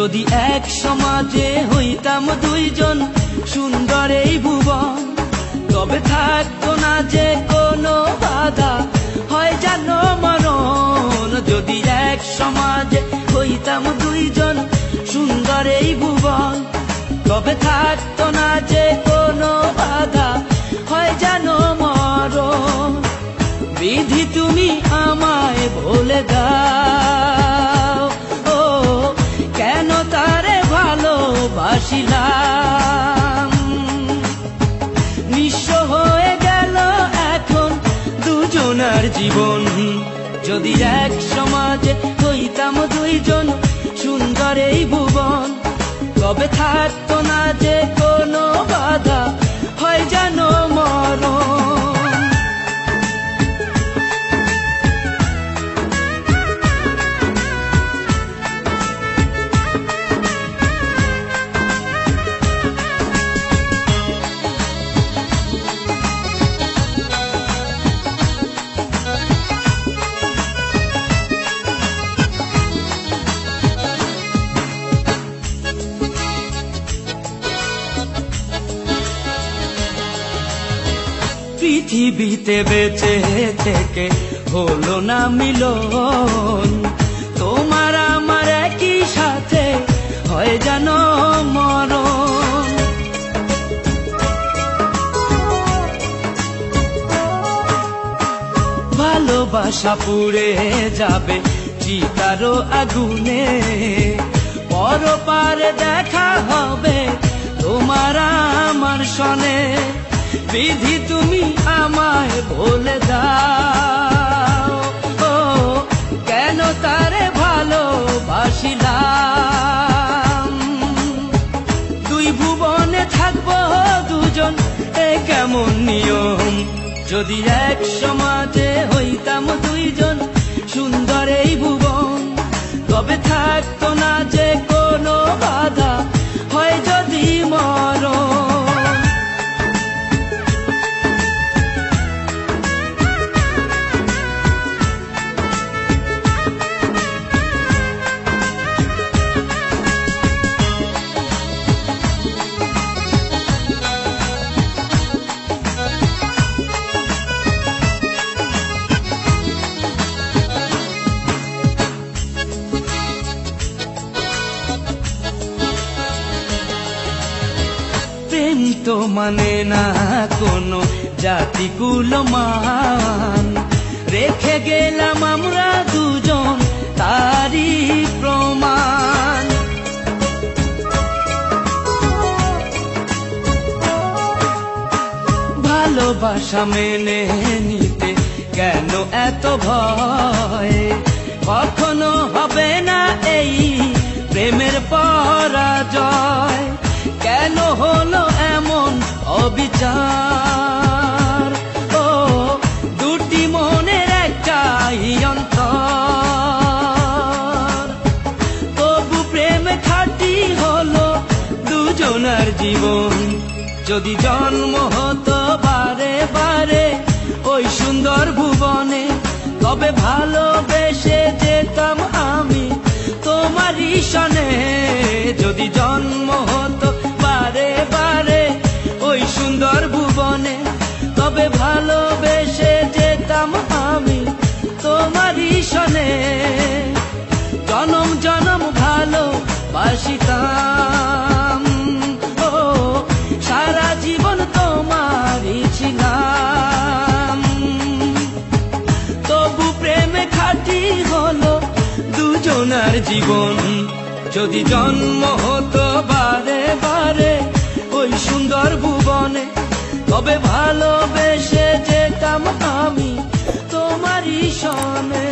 যদি এক সমাজে হইতাম দুইজন সুন্দর এই ভুবন, তবে থাকতো না যে কোনো বাধা, হয় জানো মরণ। যদি এক সমাজে হইতাম দুইজন সুন্দর এই ভুবন, তবে থাকতো না যে কোনো বাধা, হয় জানো মরণ। বিধি তুমি আমায় বলে দাও, ও কেন তারে ভালোবাসিলাম। নিঃস্ব হয়ে গেল এখন দুজনার জীবন। যদি এক সমাজে হইতাম দুইজন সুন্দর এই ভুবন, তবে থাকতো না যে কোনো বাধা, হয় জানো মরণ। পৃথিবীতে বেঁচে থেকে হলো না মিলন, তোমার আমার একই সাথে হয় জানো মরণ। ভালোবাসা পুড়ে যাবে চিতারো আগুনে, পরপারে দেখা হবে তোমার আমার সনে। বিধি তুমি আমায় বলে দাও, ও কেন তারে ভালোবাসিলাম। দুই ভুবনে থাকবো দুজন, এ কেমন নিয়ম। যদি এক সমাজে হইতাম দুইজন সুন্দর এই ভুবন, তবে থাকতো না যে কোনো বাধা, হয় যদি মরণ। প্রেম তো মানে না কোনো জাতি কুলমান, রেখে গেলাম আমরা দুজন তারই প্রমাণ। ভালোবাসা মেনে নিতে কেন এত ভয়, কখনো হবে না এই প্রেমের পরাজয়। কেন হলো এমন অবিচার, ও দুটি মনের একটাই অন্তর। তবু প্রেম খাঁটি হলো দুজনার জীবন। যদি জন্ম হতো বারে বারে ওই সুন্দর ভুবনে, তবে ভালোবেসে যেতাম আমি তোমারই সনে। যদি জন্ম হতো বারে বারে ওই সুন্দর ভুবনে, তবে ভালোবেসে যেতাম আমি তোমারই সনে। জনম জনম ভালোবাসিতাম, ও সারা জীবন তোমারই ছিলাম। তবু প্রেমে খাঁটি হলো দুজনার জীবন। যদি জন্ম হতো বারে বারে ওই সুন্দর ভুবনে, তবে ভালোবেসে যেতাম আমি তোমারই সনে।